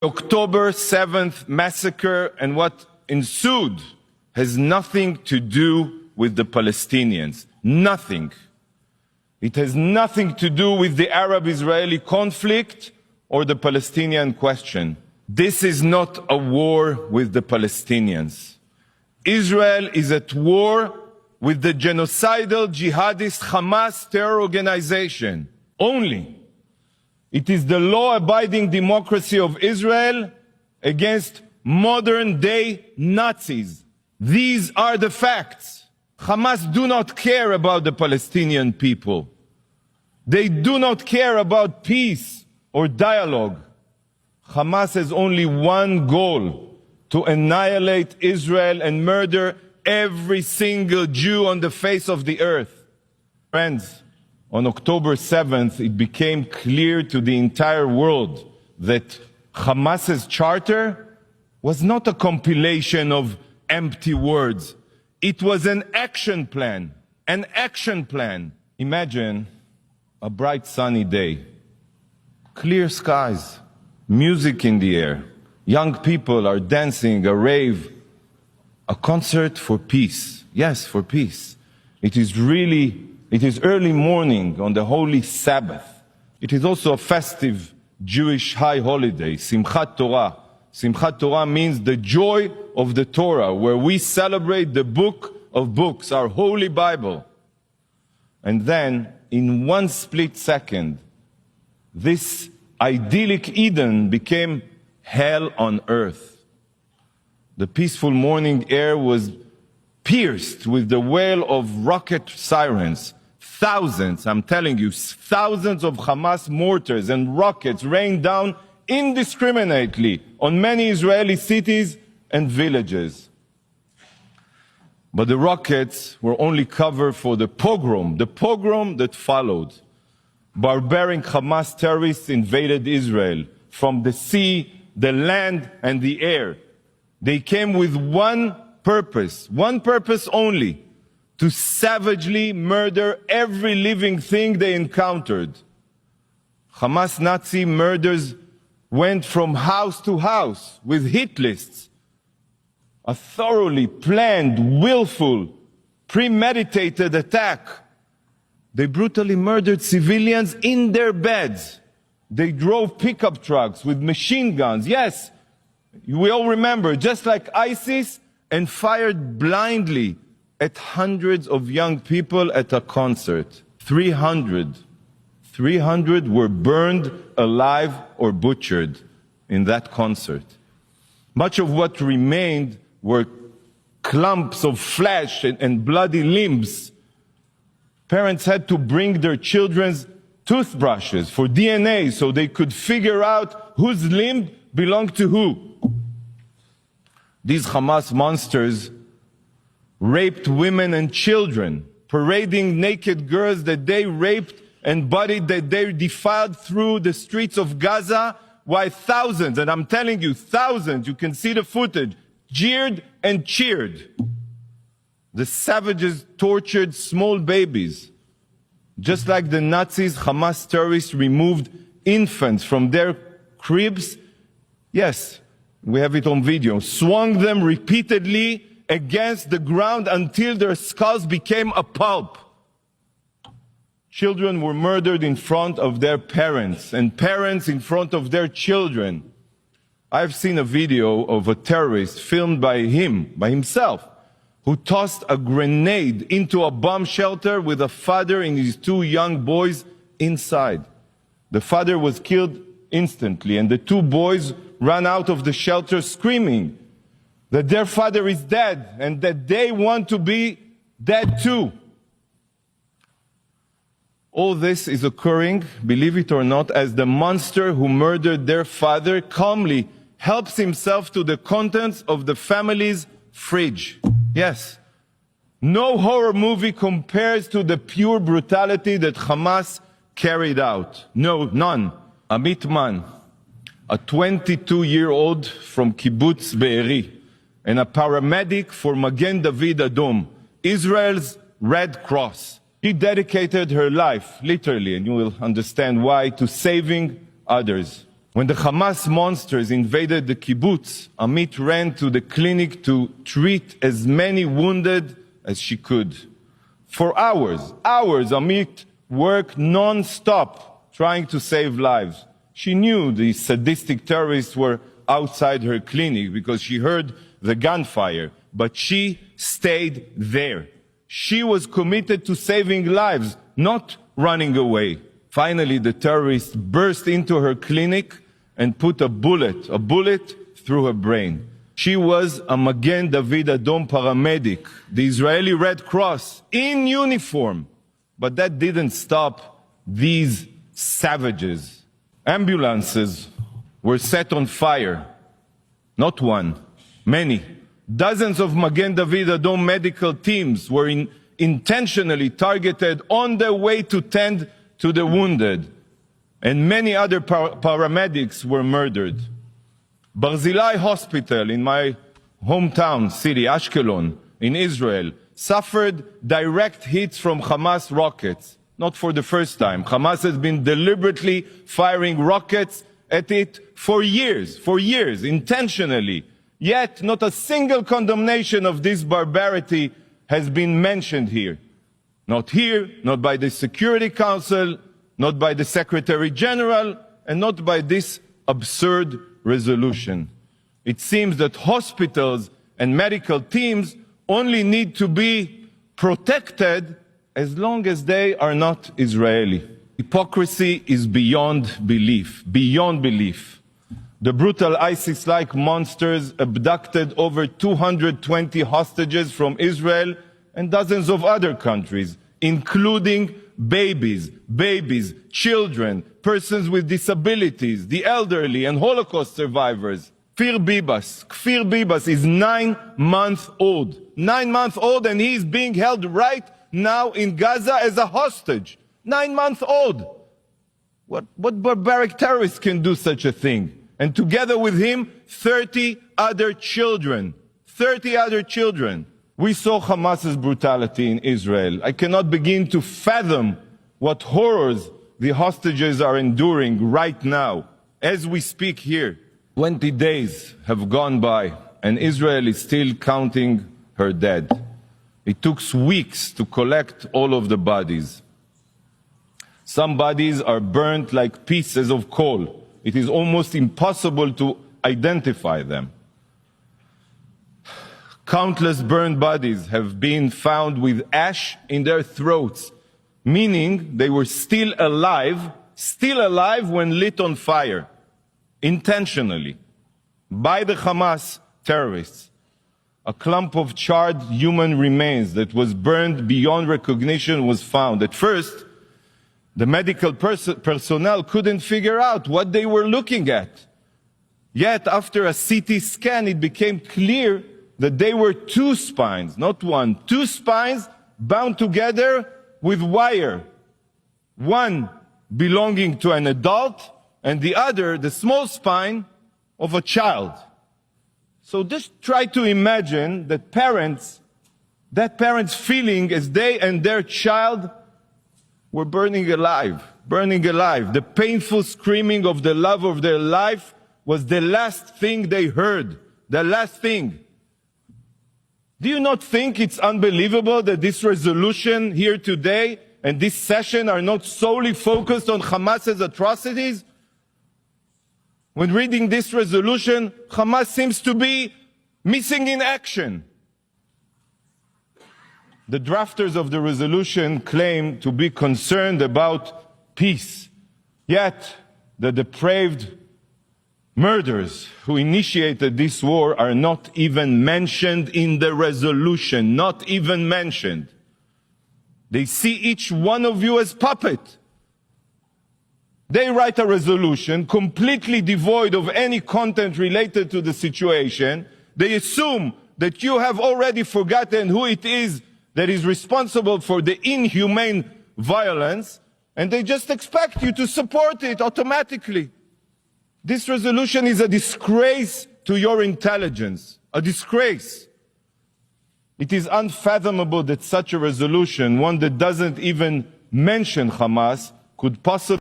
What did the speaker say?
October 7th massacre and what ensued has nothing to do with the Palestinians. Nothing. It has nothing to do with the Arab-Israeli conflict or the Palestinian question. This is not a war with the Palestinians. Israel is at war with the genocidal jihadist Hamas terror organization. Only. It is the law-abiding democracy of Israel against modern-day Nazis. These are the facts. Hamas do not care about the Palestinian people. They do not care about peace or dialogue. Hamas has only one goal: to annihilate Israel and murder every single Jew on the face of the earth. Friends, on October 7th, it became clear to the entire world that Hamas's charter was not a compilation of empty words. It was an action plan. An action plan. Imagine a bright sunny day, clear skies, music in the air, young people are dancing, a rave, a concert for peace. Yes, for peace. It is early morning on the holy Sabbath. It is also a festive Jewish high holiday, Simchat Torah. Simchat Torah means the joy of the Torah, where we celebrate the book of books, our holy Bible. And then, in one split second, this idyllic Eden became hell on earth. The peaceful morning air was pierced with the wail of rocket sirens. Thousands, I'm telling you, thousands of Hamas mortars and rockets rained down indiscriminately on many Israeli cities and villages. But the rockets were only cover for the pogrom that followed. Barbaric Hamas terrorists invaded Israel from the sea, the land, and the air. They came with one purpose only: to savagely murder every living thing they encountered. Hamas Nazi murders went from house to house with hit lists. A thoroughly planned, willful, premeditated attack. They brutally murdered civilians in their beds. They drove pickup trucks with machine guns. Yes, we all remember, just like ISIS, and fired blindly at hundreds of young people at a concert. 300 were burned alive or butchered in that concert. Much of what remained were clumps of flesh and bloody limbs. Parents had to bring their children's toothbrushes for DNA so they could figure out whose limb belonged to who. These Hamas monsters raped women and children, parading naked girls that they raped and bodies that they defiled through the streets of Gaza, while thousands, and I'm telling you, thousands, you can see the footage, jeered and cheered. The savages tortured small babies. Just like the Nazis, Hamas terrorists removed infants from their cribs. Yes, we have it on video. Swung them repeatedly against the ground until their skulls became a pulp. Children were murdered in front of their parents, and parents in front of their children. I've seen a video of a terrorist filmed by himself, who tossed a grenade into a bomb shelter with a father and his two young boys inside. The father was killed instantly, and the two boys ran out of the shelter screaming that their father is dead and that they want to be dead too. All this is occurring, believe it or not, as the monster who murdered their father calmly helps himself to the contents of the family's fridge. Yes, no horror movie compares to the pure brutality that Hamas carried out. No, none. Amit Man, a 22-year-old from Kibbutz Be'eri, and a paramedic for Magen David Adom, Israel's Red Cross. She dedicated her life, literally, and you will understand why, to saving others. When the Hamas monsters invaded the kibbutz, Amit ran to the clinic to treat as many wounded as she could. For hours, Amit worked non-stop trying to save lives. She knew the sadistic terrorists were outside her clinic because she heard the gunfire, but she stayed there. She was committed to saving lives, not running away. Finally, the terrorists burst into her clinic and put a bullet through her brain. She was a Magen David Adom paramedic, the Israeli Red Cross, in uniform. But that didn't stop these savages. Ambulances were set on fire. Not one, many. Dozens of Magen David Adom medical teams were intentionally targeted on their way to tend to the wounded. And many other paramedics were murdered. Barzilai Hospital in my hometown city, Ashkelon, in Israel, suffered direct hits from Hamas rockets. Not for the first time. Hamas has been deliberately firing rockets at it for years, intentionally. Yet not a single condemnation of this barbarity has been mentioned here. Not here, not by the Security Council, not by the Secretary General, and not by this absurd resolution. It seems that hospitals and medical teams only need to be protected as long as they are not Israeli. Hypocrisy is beyond belief, beyond belief. The brutal ISIS-like monsters abducted over 220 hostages from Israel and dozens of other countries, including babies, children, persons with disabilities, the elderly, and Holocaust survivors. Kfir Bibas is 9 months old. 9 months old, and he's being held right now in Gaza as a hostage. 9 months old. What barbaric terrorist can do such a thing? And together with him, 30 other children. 30 other children. We saw Hamas's brutality in Israel. I cannot begin to fathom what horrors the hostages are enduring right now, as we speak here. 20 days have gone by, and Israel is still counting her dead. It took weeks to collect all of the bodies. Some bodies are burnt like pieces of coal. It is almost impossible to identify them. Countless burned bodies have been found with ash in their throats, meaning they were still alive when lit on fire, intentionally, by the Hamas terrorists. A clump of charred human remains that was burned beyond recognition was found. At first, the medical personnel couldn't figure out what they were looking at. Yet, after a CT scan, it became clear that they were two spines, not one, two spines bound together with wire. One belonging to an adult, and the other, the small spine, of a child. So just try to imagine that parents feeling as they and their child were burning alive. The painful screaming of the love of their life was the last thing they heard. The last thing. Do you not think it's unbelievable that this resolution here today and this session are not solely focused on Hamas's atrocities? When reading this resolution, Hamas seems to be missing in action. The drafters of the resolution claim to be concerned about peace. Yet, the depraved murderers who initiated this war are not even mentioned in the resolution, not even mentioned. They see each one of you as puppet. They write a resolution completely devoid of any content related to the situation. They assume that you have already forgotten who it is that is responsible for the inhumane violence, and they just expect you to support it automatically. This resolution is a disgrace to your intelligence, a disgrace. It is unfathomable that such a resolution, one that doesn't even mention Hamas, could possibly